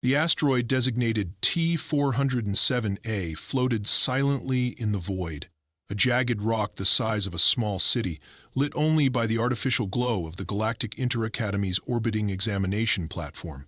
The asteroid designated T-407A floated silently in the void, a jagged rock the size of a small city, lit only by the artificial glow of the Galactic Inter-Academy's orbiting examination platform.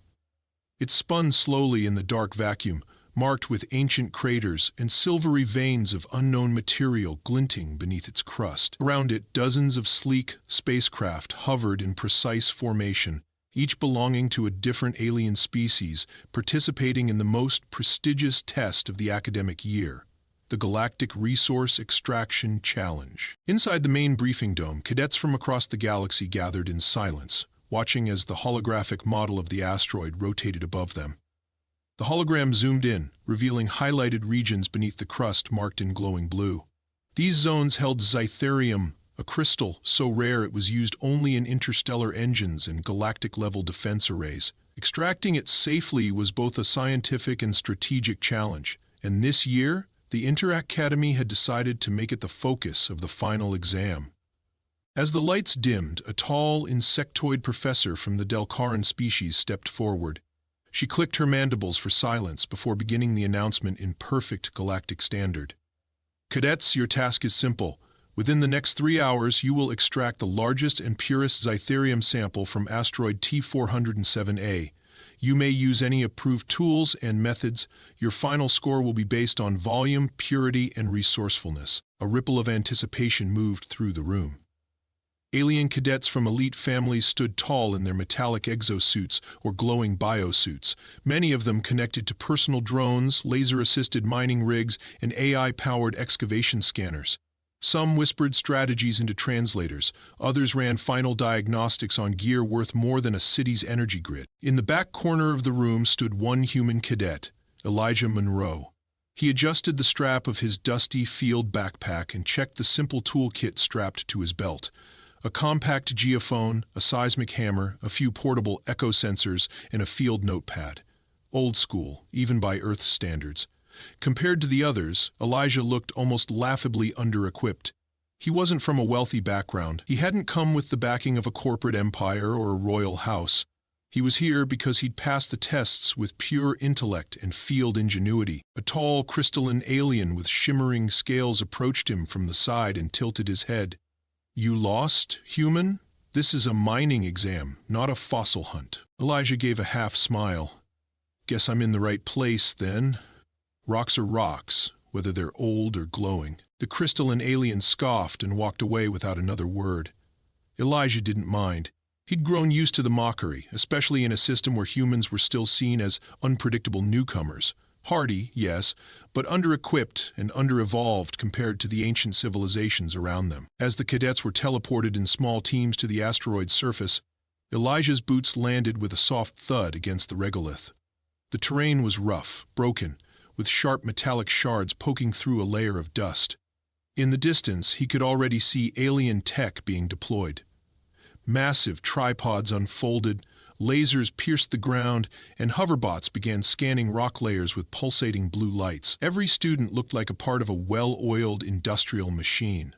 It spun slowly in the dark vacuum, marked with ancient craters and silvery veins of unknown material glinting beneath its crust. Around it, dozens of sleek spacecraft hovered in precise formation, each belonging to a different alien species, participating in the most prestigious test of the academic year, the Galactic Resource Extraction Challenge. Inside the main briefing dome, cadets from across the galaxy gathered in silence, watching as the holographic model of the asteroid rotated above them. The hologram zoomed in, revealing highlighted regions beneath the crust marked in glowing blue. These zones held Zytherium, a crystal so rare it was used only in interstellar engines and galactic-level defense arrays. Extracting it safely was both a scientific and strategic challenge, and this year, the Inter-Academy had decided to make it the focus of the final exam. As the lights dimmed, a tall, insectoid professor from the Delcaran species stepped forward. She clicked her mandibles for silence before beginning the announcement in perfect galactic standard. Cadets, your task is simple. Within the next 3 hours, you will extract the largest and purest Zytherium sample from asteroid T-407A. You may use any approved tools and methods. Your final score will be based on volume, purity, and resourcefulness. A ripple of anticipation moved through the room. Alien cadets from elite families stood tall in their metallic exosuits or glowing biosuits, many of them connected to personal drones, laser-assisted mining rigs, and AI-powered excavation scanners. Some whispered strategies into translators, others ran final diagnostics on gear worth more than a city's energy grid. In the back corner of the room stood one human cadet, Elijah Monroe. He adjusted the strap of his dusty field backpack and checked the simple toolkit strapped to his belt. A compact geophone, a seismic hammer, a few portable echo sensors, and a field notepad. Old school, even by Earth standards. Compared to the others, Elijah looked almost laughably under-equipped. He wasn't from a wealthy background. He hadn't come with the backing of a corporate empire or a royal house. He was here because he'd passed the tests with pure intellect and field ingenuity. A tall, crystalline alien with shimmering scales approached him from the side and tilted his head. "You lost, human? This is a mining exam, not a fossil hunt." Elijah gave a half smile. "Guess I'm in the right place, then. Rocks are rocks, whether they're old or glowing." The crystalline alien scoffed and walked away without another word. Elijah didn't mind. He'd grown used to the mockery, especially in a system where humans were still seen as unpredictable newcomers. Hardy, yes, but under-equipped and under-evolved compared to the ancient civilizations around them. As the cadets were teleported in small teams to the asteroid's surface, Elijah's boots landed with a soft thud against the regolith. The terrain was rough, broken, with sharp metallic shards poking through a layer of dust. In the distance, he could already see alien tech being deployed. Massive tripods unfolded, lasers pierced the ground, and hoverbots began scanning rock layers with pulsating blue lights. Every student looked like a part of a well-oiled industrial machine.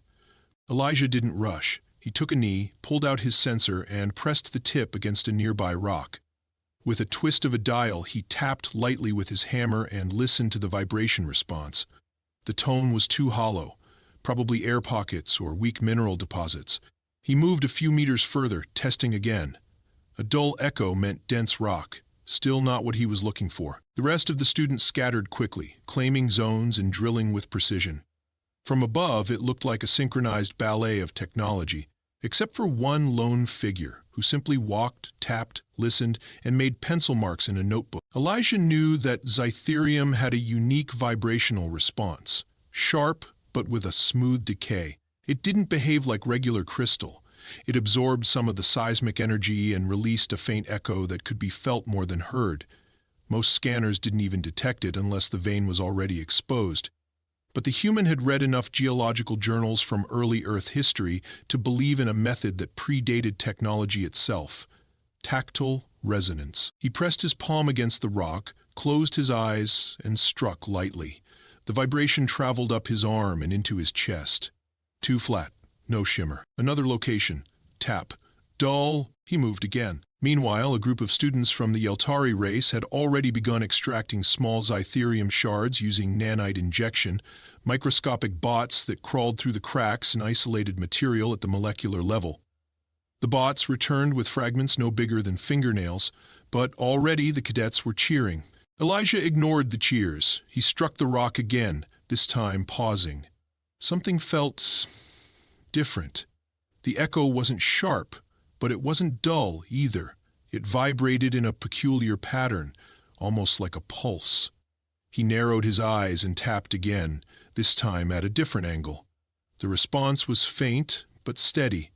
Elijah didn't rush. He took a knee, pulled out his sensor, and pressed the tip against a nearby rock. With a twist of a dial, he tapped lightly with his hammer and listened to the vibration response. The tone was too hollow, probably air pockets or weak mineral deposits. He moved a few meters further, testing again. A dull echo meant dense rock, still not what he was looking for. The rest of the students scattered quickly, claiming zones and drilling with precision. From above, it looked like a synchronized ballet of technology, except for one lone figure who simply walked, tapped, listened, and made pencil marks in a notebook. Elijah knew that Zytherium had a unique vibrational response, sharp but with a smooth decay. It didn't behave like regular crystal. It absorbed some of the seismic energy and released a faint echo that could be felt more than heard. Most scanners didn't even detect it unless the vein was already exposed. But the human had read enough geological journals from early Earth history to believe in a method that predated technology itself: tactile resonance. He pressed his palm against the rock, closed his eyes, and struck lightly. The vibration traveled up his arm and into his chest. Too flat. No shimmer. Another location. Tap. Dull. He moved again. Meanwhile, a group of students from the Yeltari race had already begun extracting small Xytherium shards using nanite injection, microscopic bots that crawled through the cracks in isolated material at the molecular level. The bots returned with fragments no bigger than fingernails, but already the cadets were cheering. Elijah ignored the cheers. He struck the rock again, this time pausing. Something felt different. The echo wasn't sharp, but it wasn't dull either. It vibrated in a peculiar pattern, almost like a pulse. He narrowed his eyes and tapped again, this time at a different angle. The response was faint but steady,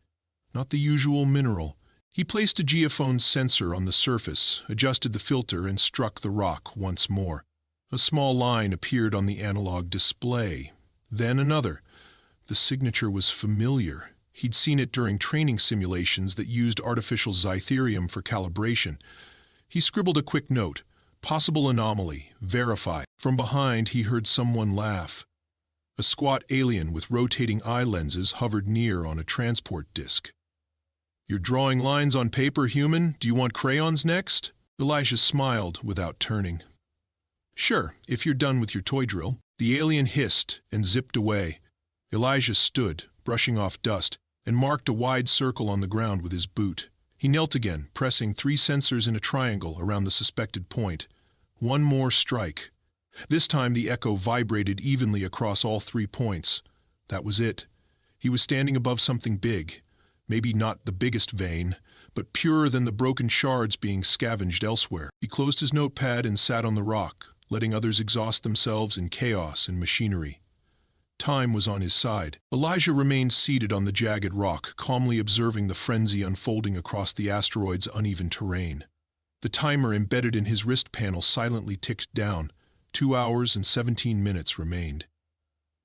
not the usual mineral. He placed a geophone sensor on the surface, adjusted the filter, and struck the rock once more. A small line appeared on the analog display. Then another. The signature was familiar. He'd seen it during training simulations that used artificial Xytherium for calibration. He scribbled a quick note. Possible anomaly. Verify. From behind, he heard someone laugh. A squat alien with rotating eye lenses hovered near on a transport disc. "You're drawing lines on paper, human? Do you want crayons next?" Elijah smiled without turning. "Sure, if you're done with your toy drill." The alien hissed and zipped away. Elijah stood, brushing off dust, and marked a wide circle on the ground with his boot. He knelt again, pressing 3 sensors in a triangle around the suspected point. One more strike. This time the echo vibrated evenly across all 3 points. That was it. He was standing above something big. Maybe not the biggest vein, but purer than the broken shards being scavenged elsewhere. He closed his notepad and sat on the rock, letting others exhaust themselves in chaos and machinery. Time was on his side. Elijah remained seated on the jagged rock, calmly observing the frenzy unfolding across the asteroid's uneven terrain. The timer embedded in his wrist panel silently ticked down. 2 hours and 17 minutes remained.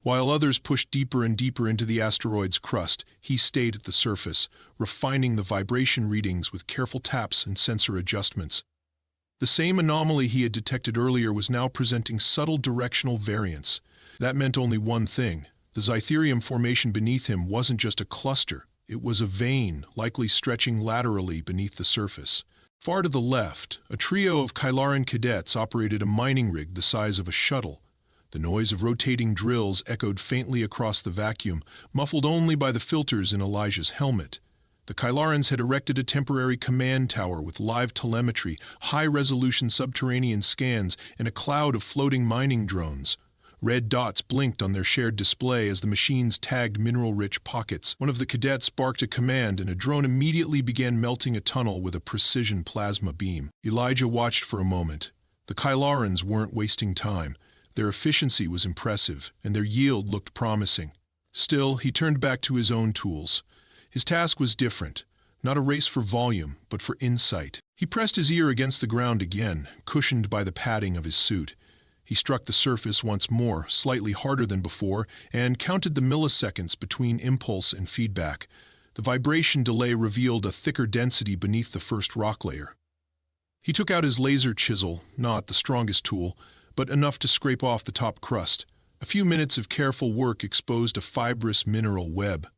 While others pushed deeper and deeper into the asteroid's crust, he stayed at the surface, refining the vibration readings with careful taps and sensor adjustments. The same anomaly he had detected earlier was now presenting subtle directional variants. That meant only one thing. The Xytherium formation beneath him wasn't just a cluster. It was a vein, likely stretching laterally beneath the surface. Far to the left, a trio of Kylaran cadets operated a mining rig the size of a shuttle. The noise of rotating drills echoed faintly across the vacuum, muffled only by the filters in Elijah's helmet. The Kylarans had erected a temporary command tower with live telemetry, high-resolution subterranean scans, and a cloud of floating mining drones. Red dots blinked on their shared display as the machines tagged mineral-rich pockets. One of the cadets barked a command, and a drone immediately began melting a tunnel with a precision plasma beam. Elijah watched for a moment. The Kylarans weren't wasting time. Their efficiency was impressive, and their yield looked promising. Still, he turned back to his own tools. His task was different. Not a race for volume, but for insight. He pressed his ear against the ground again, cushioned by the padding of his suit. He struck the surface once more, slightly harder than before, and counted the milliseconds between impulse and feedback. The vibration delay revealed a thicker density beneath the first rock layer. He took out his laser chisel, not the strongest tool, but enough to scrape off the top crust. A few minutes of careful work exposed a fibrous mineral web,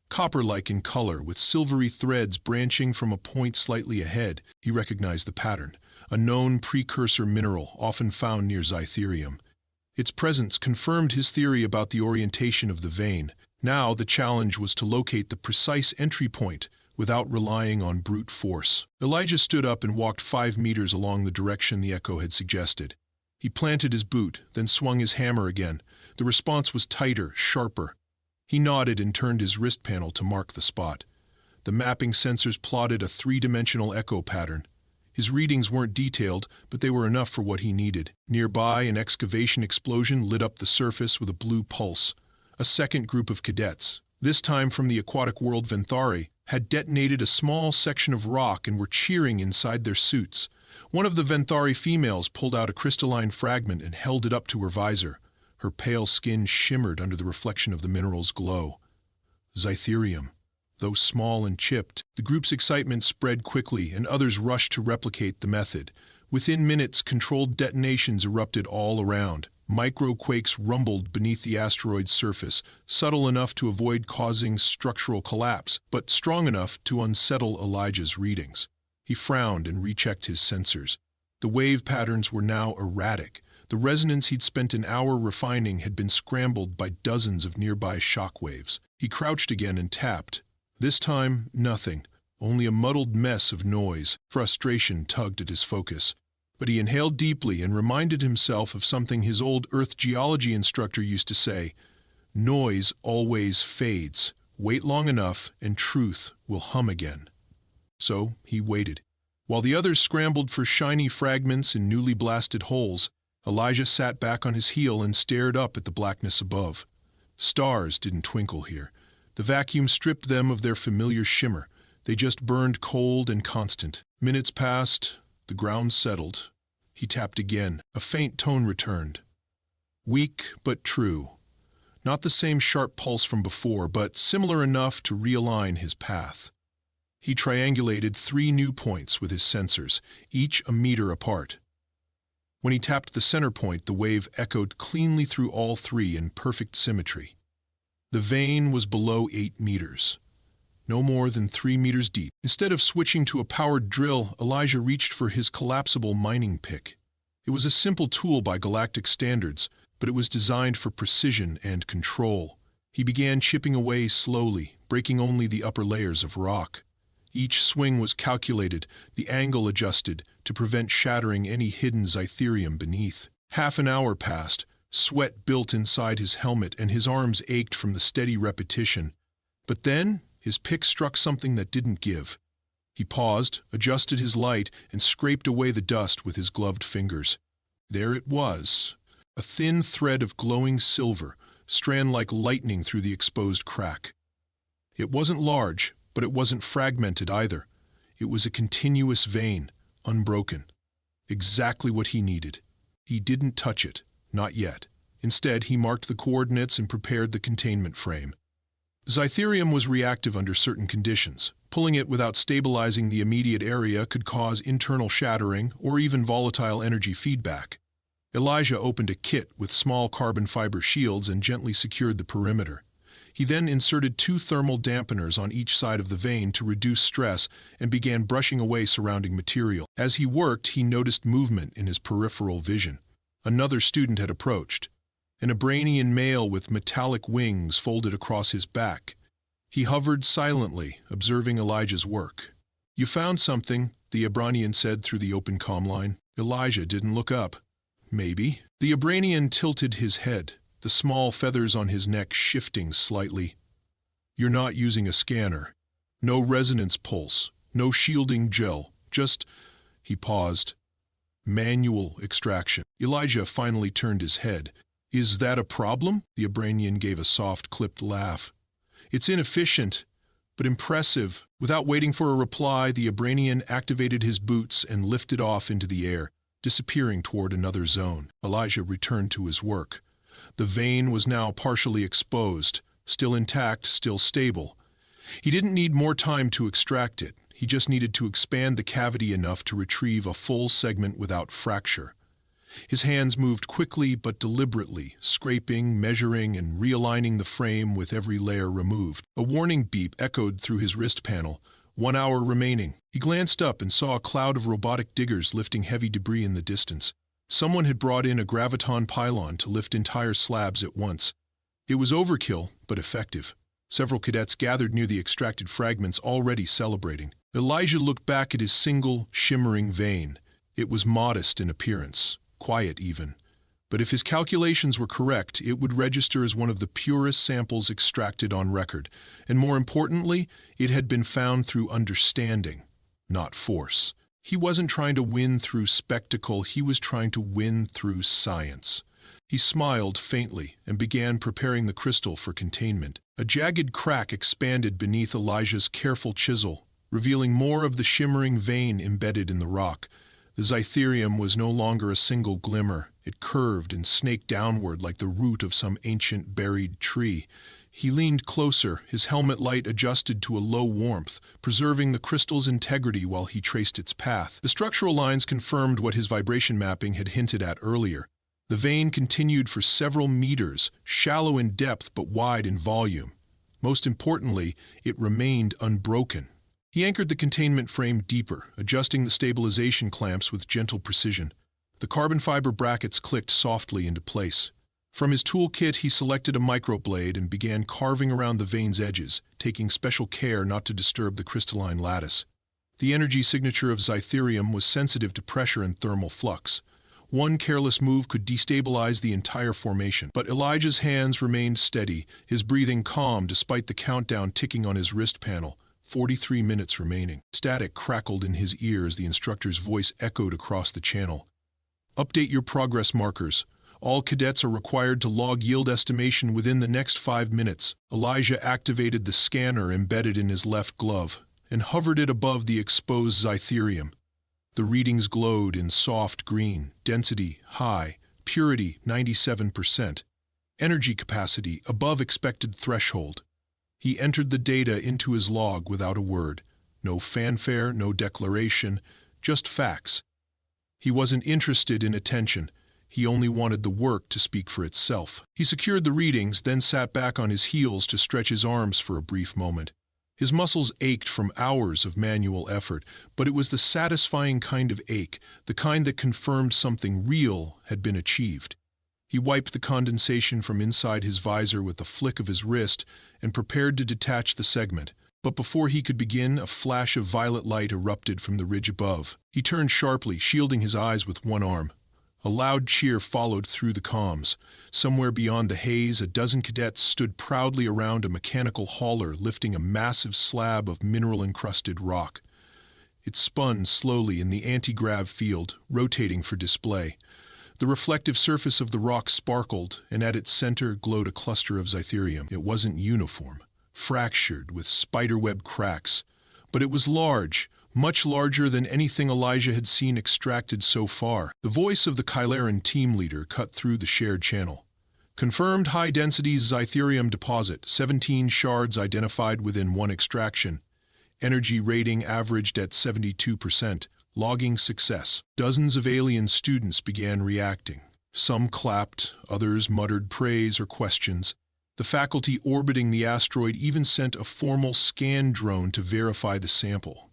copper-like in color, with silvery threads branching from a point slightly ahead. He recognized the pattern, a known precursor mineral often found near Xytherium. Its presence confirmed his theory about the orientation of the vein. Now the challenge was to locate the precise entry point without relying on brute force. Elijah stood up and walked 5 meters along the direction the echo had suggested. He planted his boot, then swung his hammer again. The response was tighter, sharper. He nodded and turned his wrist panel to mark the spot. The mapping sensors plotted a 3-dimensional echo pattern. His readings weren't detailed, but they were enough for what he needed. Nearby, an excavation explosion lit up the surface with a blue pulse. A second group of cadets, this time from the aquatic world Venthari, had detonated a small section of rock and were cheering inside their suits. One of the Venthari females pulled out a crystalline fragment and held it up to her visor. Her pale skin shimmered under the reflection of the mineral's glow. Xytherium. Though small and chipped, the group's excitement spread quickly, and others rushed to replicate the method. Within minutes, controlled detonations erupted all around. Microquakes rumbled beneath the asteroid's surface, subtle enough to avoid causing structural collapse, but strong enough to unsettle Elijah's readings. He frowned and rechecked his sensors. The wave patterns were now erratic. The resonance he'd spent an hour refining had been scrambled by dozens of nearby shock waves. He crouched again and tapped. This time, nothing. Only a muddled mess of noise. Frustration tugged at his focus. But he inhaled deeply and reminded himself of something his old Earth geology instructor used to say. Noise always fades. Wait long enough and truth will hum again. So he waited. While the others scrambled for shiny fragments in newly blasted holes, Elijah sat back on his heel and stared up at the blackness above. Stars didn't twinkle here. The vacuum stripped them of their familiar shimmer. They just burned cold and constant. Minutes passed. The ground settled. He tapped again. A faint tone returned. Weak but true. Not the same sharp pulse from before, but similar enough to realign his path. He triangulated 3 new points with his sensors, each a meter apart. When he tapped the center point, the wave echoed cleanly through all 3 in perfect symmetry. The vein was below 8 meters. No more than 3 meters deep. Instead of switching to a powered drill, Elijah reached for his collapsible mining pick. It was a simple tool by Galactic standards, but it was designed for precision and control. He began chipping away slowly, breaking only the upper layers of rock. Each swing was calculated, the angle adjusted, to prevent shattering any hidden Zytherium beneath. Half an hour passed. Sweat built inside his helmet and his arms ached from the steady repetition. But then his pick struck something that didn't give. He paused, adjusted his light, and scraped away the dust with his gloved fingers. There it was, a thin thread of glowing silver, strand like lightning through the exposed crack. It wasn't large, but it wasn't fragmented either. It was a continuous vein, unbroken. Exactly what he needed. He didn't touch it, not yet. Instead, he marked the coordinates and prepared the containment frame. Zytherium was reactive under certain conditions. Pulling it without stabilizing the immediate area could cause internal shattering or even volatile energy feedback. Elijah opened a kit with small carbon fiber shields and gently secured the perimeter. He then inserted 2 thermal dampeners on each side of the vein to reduce stress and began brushing away surrounding material. As he worked, he noticed movement in his peripheral vision. Another student had approached. An Abranian male with metallic wings folded across his back. He hovered silently, observing Elijah's work. "You found something," the Abranian said through the open comm line. Elijah didn't look up. "Maybe." The Abranian tilted his head, the small feathers on his neck shifting slightly. "You're not using a scanner. No resonance pulse, no shielding gel, just—" He paused. "Manual extraction." Elijah finally turned his head. "Is that a problem?" The Abranian gave a soft, clipped laugh. "It's inefficient, but impressive." Without waiting for a reply, the Abranian activated his boots and lifted off into the air, disappearing toward another zone. Elijah returned to his work. The vein was now partially exposed, still intact, still stable. He didn't need more time to extract it. He just needed to expand the cavity enough to retrieve a full segment without fracture. His hands moved quickly but deliberately, scraping, measuring, and realigning the frame with every layer removed. A warning beep echoed through his wrist panel. 1 hour remaining. He glanced up and saw a cloud of robotic diggers lifting heavy debris in the distance. Someone had brought in a graviton pylon to lift entire slabs at once. It was overkill, but effective. Several cadets gathered near the extracted fragments, already celebrating. Elijah looked back at his single, shimmering vein. It was modest in appearance, quiet even. But if his calculations were correct, it would register as one of the purest samples extracted on record. And more importantly, it had been found through understanding, not force. He wasn't trying to win through spectacle, he was trying to win through science. He smiled faintly and began preparing the crystal for containment. A jagged crack expanded beneath Elijah's careful chisel, revealing more of the shimmering vein embedded in the rock. The Zytherium was no longer a single glimmer. It curved and snaked downward like the root of some ancient buried tree. He leaned closer, his helmet light adjusted to a low warmth, preserving the crystal's integrity while he traced its path. The structural lines confirmed what his vibration mapping had hinted at earlier. The vein continued for several meters, shallow in depth but wide in volume. Most importantly, it remained unbroken. He anchored the containment frame deeper, adjusting the stabilization clamps with gentle precision. The carbon fiber brackets clicked softly into place. From his toolkit, he selected a microblade and began carving around the vane's edges, taking special care not to disturb the crystalline lattice. The energy signature of Xytherium was sensitive to pressure and thermal flux. One careless move could destabilize the entire formation. But Elijah's hands remained steady, his breathing calm despite the countdown ticking on his wrist panel. 43 minutes remaining. Static crackled in his ear as the instructor's voice echoed across the channel. Update your progress markers. All cadets are required to log yield estimation within the next 5 minutes. Elijah activated the scanner embedded in his left glove and hovered it above the exposed Xytherium. The readings glowed in soft green, density high, purity 97%, energy capacity above expected threshold. He entered the data into his log without a word. No fanfare, no declaration, just facts. He wasn't interested in attention. He only wanted the work to speak for itself. He secured the readings, then sat back on his heels to stretch his arms for a brief moment. His muscles ached from hours of manual effort, but it was the satisfying kind of ache, the kind that confirmed something real had been achieved. He wiped the condensation from inside his visor with a flick of his wrist and prepared to detach the segment. But before he could begin, a flash of violet light erupted from the ridge above. He turned sharply, shielding his eyes with one arm. A loud cheer followed through the comms. Somewhere beyond the haze, a dozen cadets stood proudly around a mechanical hauler lifting a massive slab of mineral-encrusted rock. It spun slowly in the anti-grav field, rotating for display. The reflective surface of the rock sparkled, and at its center glowed a cluster of Xytherium. It wasn't uniform, fractured with spiderweb cracks, but it was large, much larger than anything Elijah had seen extracted so far. The voice of the Kylaran team leader cut through the shared channel. Confirmed high-density Xytherium deposit, 17 shards identified within one extraction. Energy rating averaged at 72%. Logging success. Dozens of alien students began reacting. Some clapped, others muttered praise or questions. The faculty orbiting the asteroid even sent a formal scan drone to verify the sample.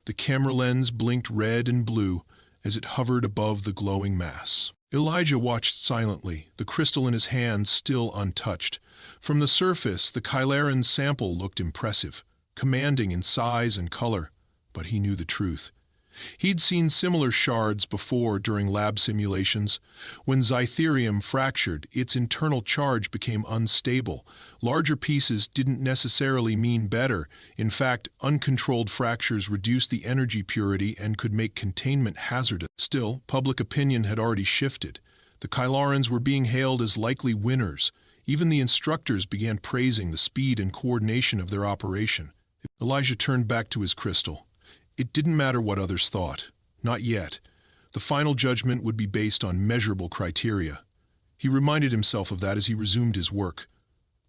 The camera lens blinked red and blue as it hovered above the glowing mass. Elijah watched silently, the crystal in his hand still untouched. From the surface, the Kylaran sample looked impressive, commanding in size and color, but he knew the truth. He'd seen similar shards before during lab simulations. When Xytherium fractured, its internal charge became unstable. Larger pieces didn't necessarily mean better. In fact, uncontrolled fractures reduced the energy purity and could make containment hazardous. Still, public opinion had already shifted. The Kylarans were being hailed as likely winners. Even the instructors began praising the speed and coordination of their operation. Elijah turned back to his crystal. It didn't matter what others thought. Not yet. The final judgment would be based on measurable criteria. He reminded himself of that as he resumed his work.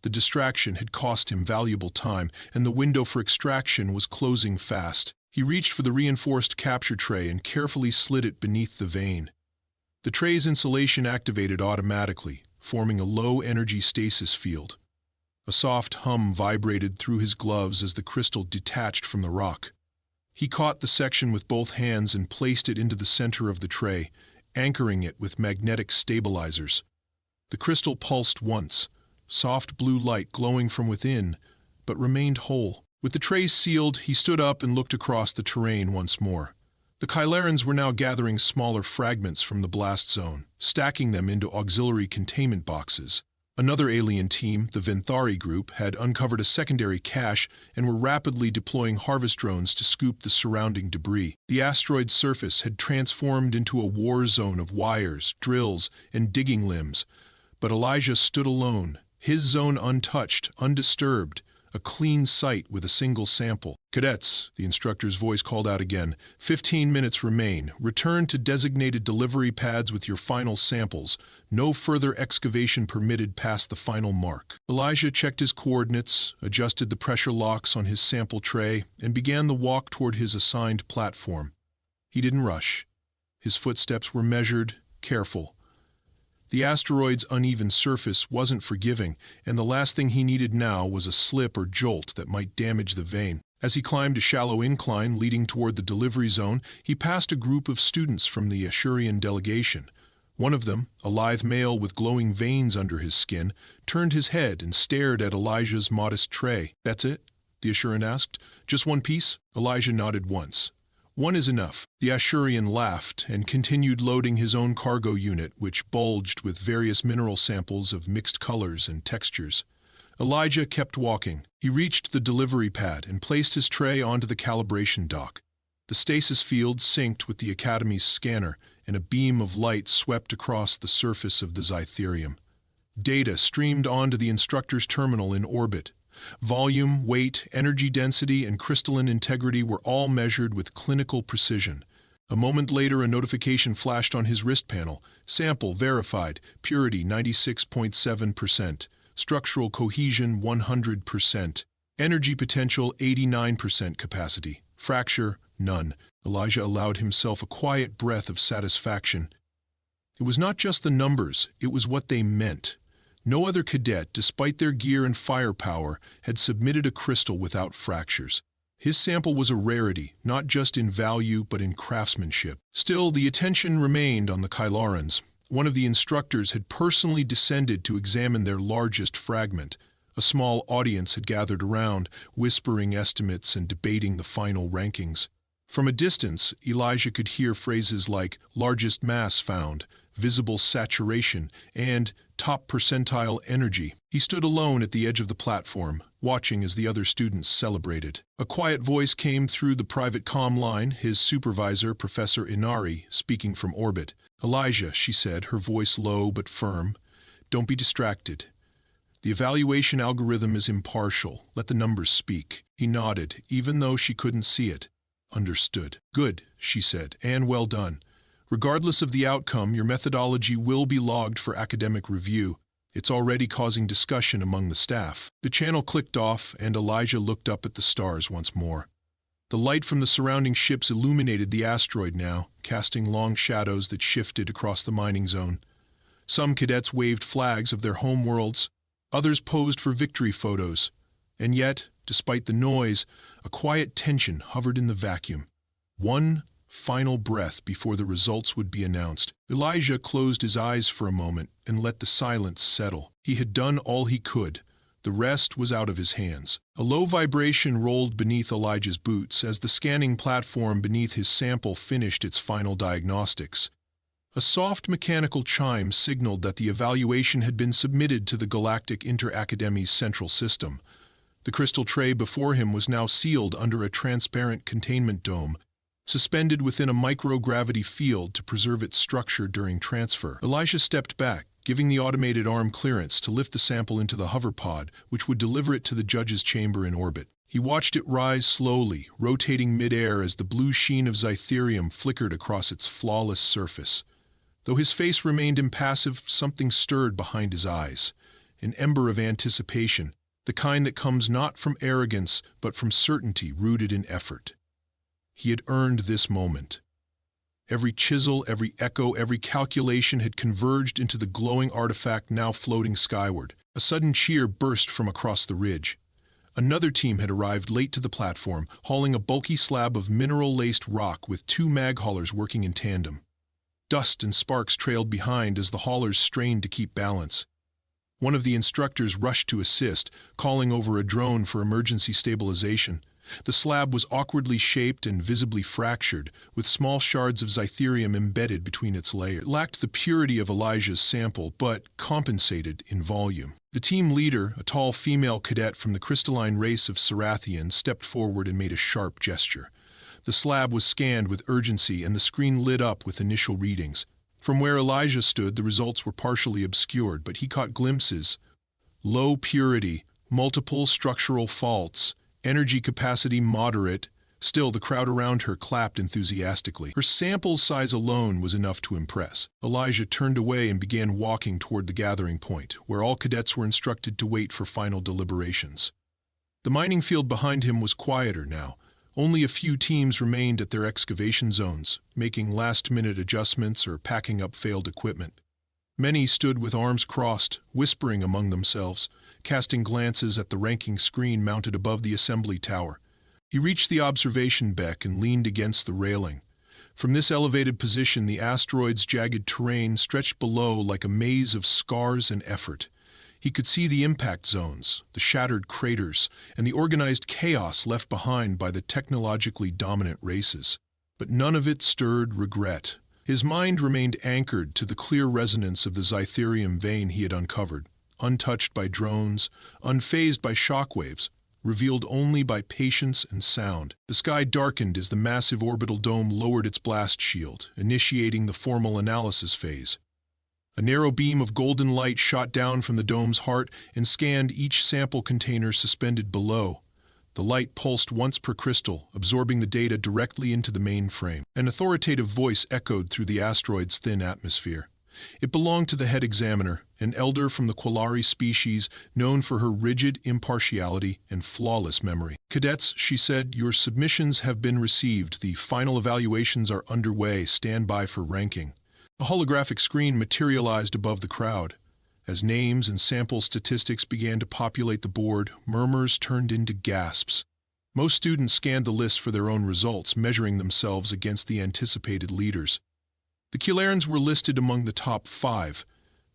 The distraction had cost him valuable time, and the window for extraction was closing fast. He reached for the reinforced capture tray and carefully slid it beneath the vane. The tray's insulation activated automatically, forming a low-energy stasis field. A soft hum vibrated through his gloves as the crystal detached from the rock. He caught the section with both hands and placed it into the center of the tray, anchoring it with magnetic stabilizers. The crystal pulsed once, soft blue light glowing from within, but remained whole. With the tray sealed, he stood up and looked across the terrain once more. The Kylarans were now gathering smaller fragments from the blast zone, stacking them into auxiliary containment boxes. Another alien team, the Venthari group, had uncovered a secondary cache and were rapidly deploying harvest drones to scoop the surrounding debris. The asteroid's surface had transformed into a war zone of wires, drills, and digging limbs. But Elijah stood alone, his zone untouched, undisturbed, a clean site with a single sample. "Cadets," the instructor's voice called out again, 15 minutes remain. Return to designated delivery pads with your final samples. No further excavation permitted past the final mark. Elijah checked his coordinates, adjusted the pressure locks on his sample tray, and began the walk toward his assigned platform. He didn't rush. His footsteps were measured, careful. The asteroid's uneven surface wasn't forgiving, and the last thing he needed now was a slip or jolt that might damage the vane. As he climbed a shallow incline leading toward the delivery zone, he passed a group of students from the Ashurian delegation. One of them, a lithe male with glowing veins under his skin, turned his head and stared at Elijah's modest tray. "That's it?" the Ashurian asked. "Just one piece?" Elijah nodded once. "One is enough." The Ashurian laughed and continued loading his own cargo unit, which bulged with various mineral samples of mixed colors and textures. Elijah kept walking. He reached the delivery pad and placed his tray onto the calibration dock. The stasis field synced with the Academy's scanner, and a beam of light swept across the surface of the Zytherium. Data streamed onto the instructor's terminal in orbit. Volume, weight, energy density, and crystalline integrity were all measured with clinical precision. A moment later, a notification flashed on his wrist panel. Sample verified, purity 96.7%, structural cohesion 100%, energy potential 89% capacity, fracture none. Elijah allowed himself a quiet breath of satisfaction. It was not just the numbers, it was what they meant. No other cadet, despite their gear and firepower, had submitted a crystal without fractures. His sample was a rarity, not just in value but in craftsmanship. Still, the attention remained on the Kylarans. One of the instructors had personally descended to examine their largest fragment. A small audience had gathered around, whispering estimates and debating the final rankings. From a distance, Elijah could hear phrases like largest mass found, visible saturation, and top percentile energy. He stood alone at the edge of the platform, watching as the other students celebrated. A quiet voice came through the private comm line, his supervisor, Professor Inari, speaking from orbit. "Elijah," she said, her voice low but firm, "don't be distracted. The evaluation algorithm is impartial. Let the numbers speak." He nodded, even though she couldn't see it. "Understood." "Good," she said, "and well done. Regardless of the outcome, your methodology will be logged for academic review. It's already causing discussion among the staff." The channel clicked off, and Elijah looked up at the stars once more. The light from the surrounding ships illuminated the asteroid now, casting long shadows that shifted across the mining zone. Some cadets waved flags of their home worlds, others posed for victory photos. And yet, despite the noise, a quiet tension hovered in the vacuum. One final breath before the results would be announced. Elijah closed his eyes for a moment and let the silence settle. He had done all he could. The rest was out of his hands. A low vibration rolled beneath Elijah's boots as the scanning platform beneath his sample finished its final diagnostics. A soft mechanical chime signaled that the evaluation had been submitted to the Galactic Inter-Academy's central system. The crystal tray before him was now sealed under a transparent containment dome, suspended within a microgravity field to preserve its structure during transfer. Elijah stepped back, giving the automated arm clearance to lift the sample into the hoverpod, which would deliver it to the judge's chamber in orbit. He watched it rise slowly, rotating mid-air as the blue sheen of Zytherium flickered across its flawless surface. Though his face remained impassive, something stirred behind his eyes, an ember of anticipation, the kind that comes not from arrogance but from certainty rooted in effort. He had earned this moment. Every chisel, every echo, every calculation had converged into the glowing artifact now floating skyward. A sudden cheer burst from across the ridge. Another team had arrived late to the platform, hauling a bulky slab of mineral-laced rock with two mag haulers working in tandem. Dust and sparks trailed behind as the haulers strained to keep balance. One of the instructors rushed to assist, calling over a drone for emergency stabilization. The slab was awkwardly shaped and visibly fractured, with small shards of Zytherium embedded between its layers. It lacked the purity of Elijah's sample, but compensated in volume. The team leader, a tall female cadet from the crystalline race of Sarathian, stepped forward and made a sharp gesture. The slab was scanned with urgency, and the screen lit up with initial readings. From where Elijah stood, the results were partially obscured, but he caught glimpses. Low purity, multiple structural faults, energy capacity moderate. Still, the crowd around her clapped enthusiastically. Her sample size alone was enough to impress. Elijah turned away and began walking toward the gathering point, where all cadets were instructed to wait for final deliberations. The mining field behind him was quieter now. Only a few teams remained at their excavation zones, making last-minute adjustments or packing up failed equipment. Many stood with arms crossed, whispering among themselves, casting glances at the ranking screen mounted above the assembly tower. He reached the observation deck and leaned against the railing. From this elevated position, the asteroid's jagged terrain stretched below like a maze of scars and effort. He could see the impact zones, the shattered craters, and the organized chaos left behind by the technologically dominant races. But none of it stirred regret. His mind remained anchored to the clear resonance of the Zytherium vein he had uncovered, untouched by drones, unfazed by shockwaves, revealed only by patience and sound. The sky darkened as the massive orbital dome lowered its blast shield, initiating the formal analysis phase. A narrow beam of golden light shot down from the dome's heart and scanned each sample container suspended below. The light pulsed once per crystal, absorbing the data directly into the mainframe. An authoritative voice echoed through the asteroid's thin atmosphere. It belonged to the head examiner, an elder from the Quillari species known for her rigid impartiality and flawless memory. "Cadets," she said, "your submissions have been received. The final evaluations are underway. Stand by for ranking." A holographic screen materialized above the crowd. As names and sample statistics began to populate the board, murmurs turned into gasps. Most students scanned the list for their own results, measuring themselves against the anticipated leaders. The Quillarans were listed among the top 5.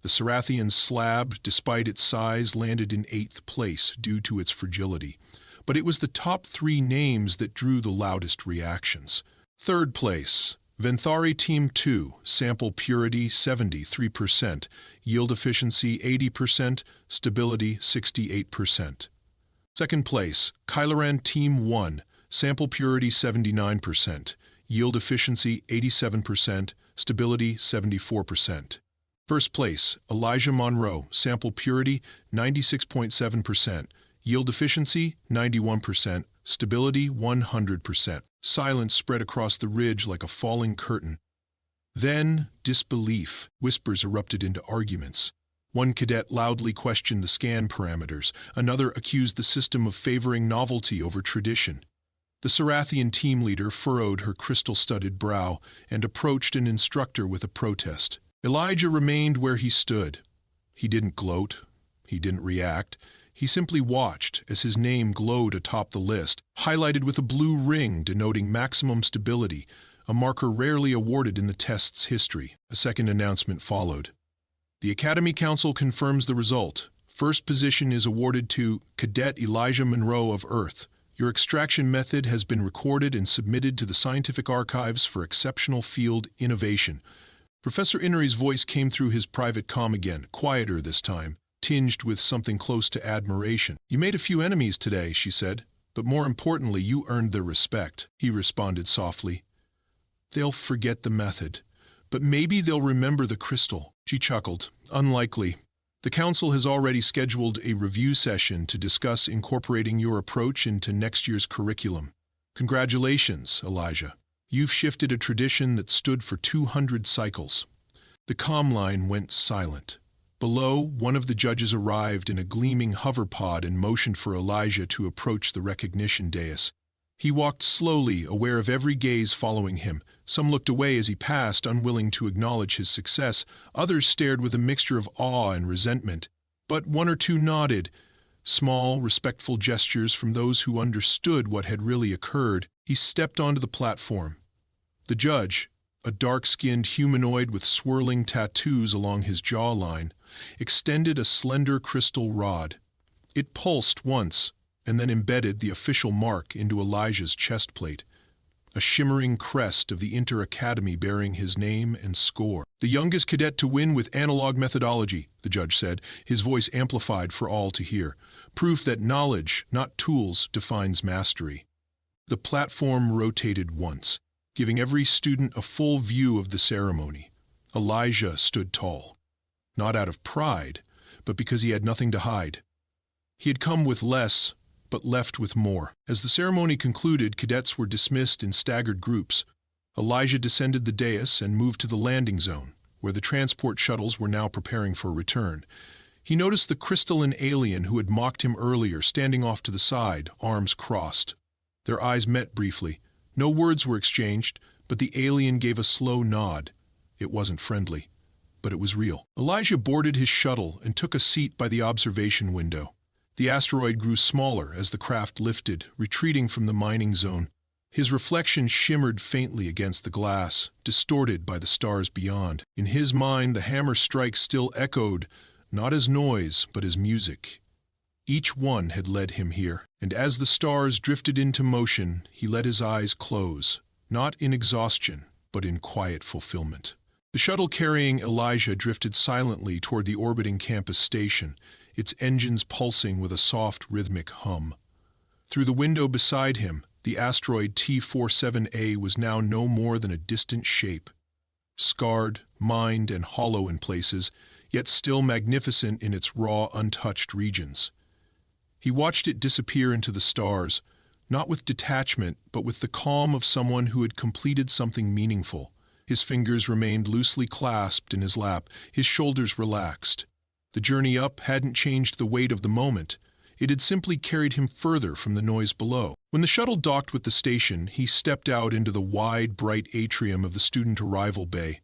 The Sarathian slab, despite its size, landed in 8th place due to its fragility. But it was the top 3 names that drew the loudest reactions. 3rd place, Venthari Team 2, sample purity 73%, yield efficiency 80%, stability 68%. 2nd place, Kylaran Team 1, sample purity 79%, yield efficiency 87%, stability 74%. 1st place, Elijah Monroe, sample purity 96.7%, yield efficiency 91%, stability 100%. Silence spread across the ridge like a falling curtain. Then, disbelief. Whispers erupted into arguments. One cadet loudly questioned the scan parameters. Another accused the system of favoring novelty over tradition. The Sarathian team leader furrowed her crystal-studded brow and approached an instructor with a protest. Elijah remained where he stood. He didn't gloat. He didn't react. He simply watched as his name glowed atop the list, highlighted with a blue ring denoting maximum stability, a marker rarely awarded in the test's history. A second announcement followed. The Academy Council confirms the result. First position is awarded to Cadet Elijah Monroe of Earth. Your extraction method has been recorded and submitted to the scientific archives for exceptional field innovation. Professor Innery's voice came through his private comm again, quieter this time, tinged with something close to admiration. "You made a few enemies today," she said, "but more importantly, you earned their respect." He responded softly. "They'll forget the method, but maybe they'll remember the crystal." She chuckled. "Unlikely. The Council has already scheduled a review session to discuss incorporating your approach into next year's curriculum. Congratulations, Elijah. You've shifted a tradition that stood for 200 cycles." The comm line went silent. Below, one of the judges arrived in a gleaming hoverpod and motioned for Elijah to approach the recognition dais. He walked slowly, aware of every gaze following him. Some looked away as he passed, unwilling to acknowledge his success. Others stared with a mixture of awe and resentment. But 1 or 2 nodded. Small, respectful gestures from those who understood what had really occurred. He stepped onto the platform. The judge, a dark-skinned humanoid with swirling tattoos along his jawline, extended a slender crystal rod. It pulsed once, and then embedded the official mark into Elijah's chest plate, a shimmering crest of the Inter-Academy bearing his name and score. "The youngest cadet to win with analog methodology," the judge said, his voice amplified for all to hear. "Proof that knowledge, not tools, defines mastery." The platform rotated once, giving every student a full view of the ceremony. Elijah stood tall, not out of pride, but because he had nothing to hide. He had come with less, but left with more. As the ceremony concluded, cadets were dismissed in staggered groups. Elijah descended the dais and moved to the landing zone, where the transport shuttles were now preparing for return. He noticed the crystalline alien who had mocked him earlier standing off to the side, arms crossed. Their eyes met briefly. No words were exchanged, but the alien gave a slow nod. It wasn't friendly, but it was real. Elijah boarded his shuttle and took a seat by the observation window. The asteroid grew smaller as the craft lifted, retreating from the mining zone. His reflection shimmered faintly against the glass, distorted by the stars beyond. In his mind, the hammer strike still echoed, not as noise, but as music. Each one had led him here, and as the stars drifted into motion, he let his eyes close, not in exhaustion, but in quiet fulfillment. The shuttle carrying Elijah drifted silently toward the orbiting campus station, its engines pulsing with a soft, rhythmic hum. Through the window beside him, the asteroid T-47A was now no more than a distant shape, scarred, mined, and hollow in places, yet still magnificent in its raw, untouched regions. He watched it disappear into the stars, not with detachment, but with the calm of someone who had completed something meaningful. His fingers remained loosely clasped in his lap, his shoulders relaxed. The journey up hadn't changed the weight of the moment. It had simply carried him further from the noise below. When the shuttle docked with the station, he stepped out into the wide, bright atrium of the student arrival bay.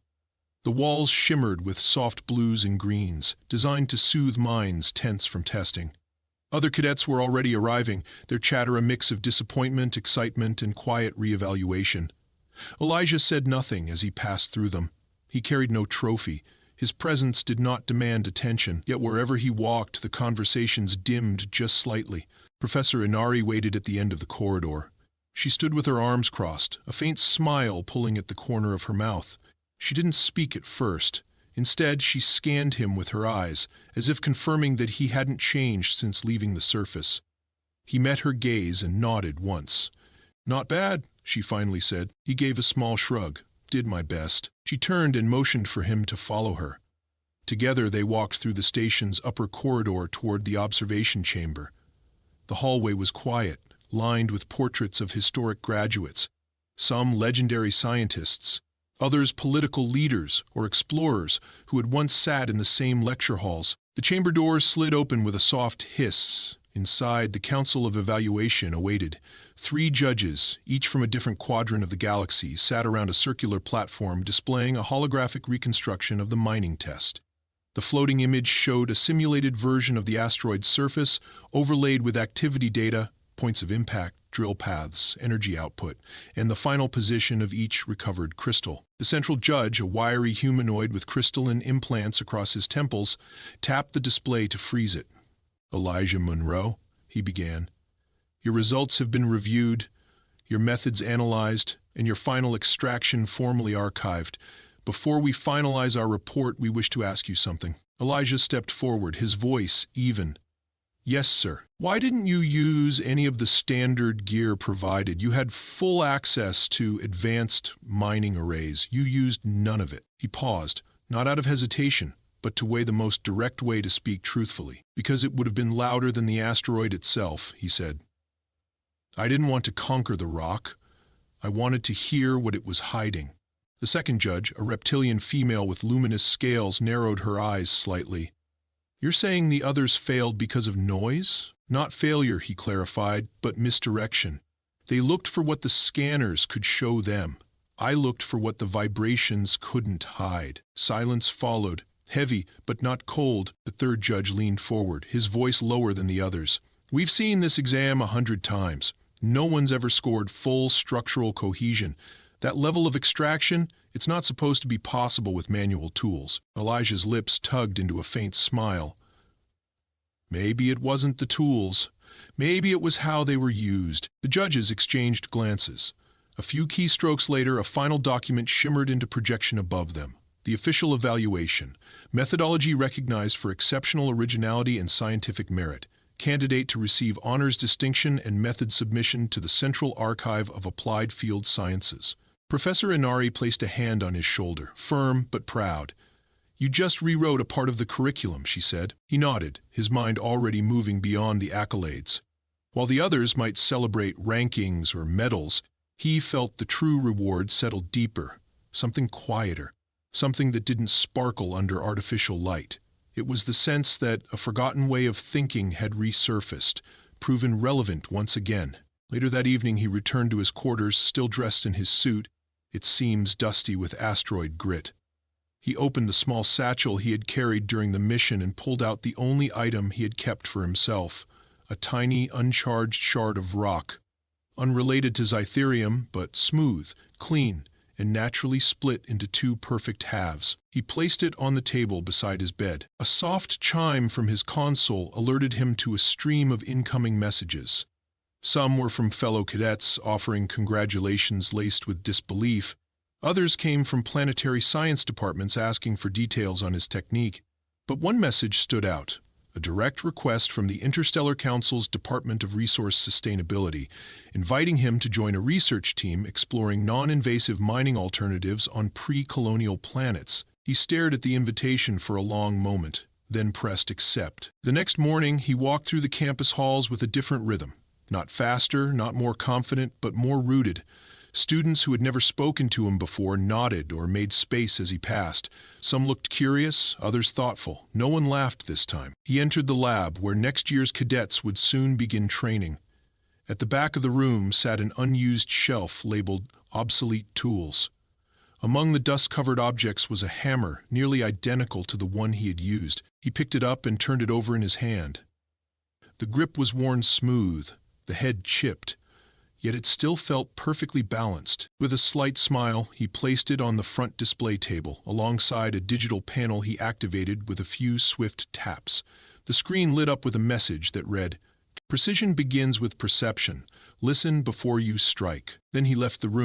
The walls shimmered with soft blues and greens, designed to soothe minds tense from testing. Other cadets were already arriving, their chatter a mix of disappointment, excitement, and quiet reevaluation. Elijah said nothing as he passed through them. He carried no trophy. His presence did not demand attention, yet wherever he walked, the conversations dimmed just slightly. Professor Inari waited at the end of the corridor. She stood with her arms crossed, a faint smile pulling at the corner of her mouth. She didn't speak at first. Instead, she scanned him with her eyes, as if confirming that he hadn't changed since leaving the surface. He met her gaze and nodded once. "Not bad," she finally said. He gave a small shrug. "Did my best." She turned and motioned for him to follow her. Together they walked through the station's upper corridor toward the observation chamber. The hallway was quiet, lined with portraits of historic graduates, some legendary scientists, others political leaders or explorers who had once sat in the same lecture halls. The chamber doors slid open with a soft hiss. Inside, the Council of Evaluation awaited. 3 judges, each from a different quadrant of the galaxy, sat around a circular platform displaying a holographic reconstruction of the mining test. The floating image showed a simulated version of the asteroid's surface, overlaid with activity data, points of impact, drill paths, energy output, and the final position of each recovered crystal. The central judge, a wiry humanoid with crystalline implants across his temples, tapped the display to freeze it. "Elijah Monroe," he began, "your results have been reviewed, your methods analyzed, and your final extraction formally archived. Before we finalize our report, we wish to ask you something." Elijah stepped forward, his voice even. "Yes, sir. Why didn't you use any of the standard gear provided? You had full access to advanced mining arrays. You used none of it." He paused, not out of hesitation, but to weigh the most direct way to speak truthfully. "Because it would have been louder than the asteroid itself," he said. "I didn't want to conquer the rock. I wanted to hear what it was hiding." The second judge, a reptilian female with luminous scales, narrowed her eyes slightly. "You're saying the others failed because of noise?" "Not failure," he clarified, "but misdirection. They looked for what the scanners could show them. I looked for what the vibrations couldn't hide." Silence followed. Heavy, but not cold, the third judge leaned forward, his voice lower than the others. "We've seen this exam 100 times. No one's ever scored full structural cohesion. That level of extraction, it's not supposed to be possible with manual tools." Elijah's lips tugged into a faint smile. "Maybe it wasn't the tools. Maybe it was how they were used." The judges exchanged glances. A few keystrokes later, a final document shimmered into projection above them. The official evaluation. Methodology recognized for exceptional originality and scientific merit. Candidate to receive honors distinction and method submission to the Central Archive of Applied Field Sciences. Professor Inari placed a hand on his shoulder, firm but proud. "You just rewrote a part of the curriculum," she said. He nodded, his mind already moving beyond the accolades. While the others might celebrate rankings or medals, he felt the true reward settled deeper, something quieter, something that didn't sparkle under artificial light. It was the sense that a forgotten way of thinking had resurfaced, proven relevant once again. Later that evening he returned to his quarters, still dressed in his suit, its seams dusty with asteroid grit. He opened the small satchel he had carried during the mission and pulled out the only item he had kept for himself, a tiny, uncharged shard of rock, unrelated to Xytherium, but smooth, clean, and naturally split into two perfect halves. He placed it on the table beside his bed. A soft chime from his console alerted him to a stream of incoming messages. Some were from fellow cadets offering congratulations laced with disbelief. Others came from planetary science departments asking for details on his technique. But one message stood out, a direct request from the Interstellar Council's Department of Resource Sustainability, inviting him to join a research team exploring non-invasive mining alternatives on pre-colonial planets. He stared at the invitation for a long moment, then pressed accept. The next morning, he walked through the campus halls with a different rhythm. Not faster, not more confident, but more rooted. Students who had never spoken to him before nodded or made space as he passed. Some looked curious, others thoughtful. No one laughed this time. He entered the lab, where next year's cadets would soon begin training. At the back of the room sat an unused shelf labeled Obsolete Tools. Among the dust-covered objects was a hammer, nearly identical to the one he had used. He picked it up and turned it over in his hand. The grip was worn smooth, the head chipped, yet it still felt perfectly balanced. With a slight smile, he placed it on the front display table, alongside a digital panel he activated with a few swift taps. The screen lit up with a message that read, "Precision begins with perception. Listen before you strike." Then he left the room.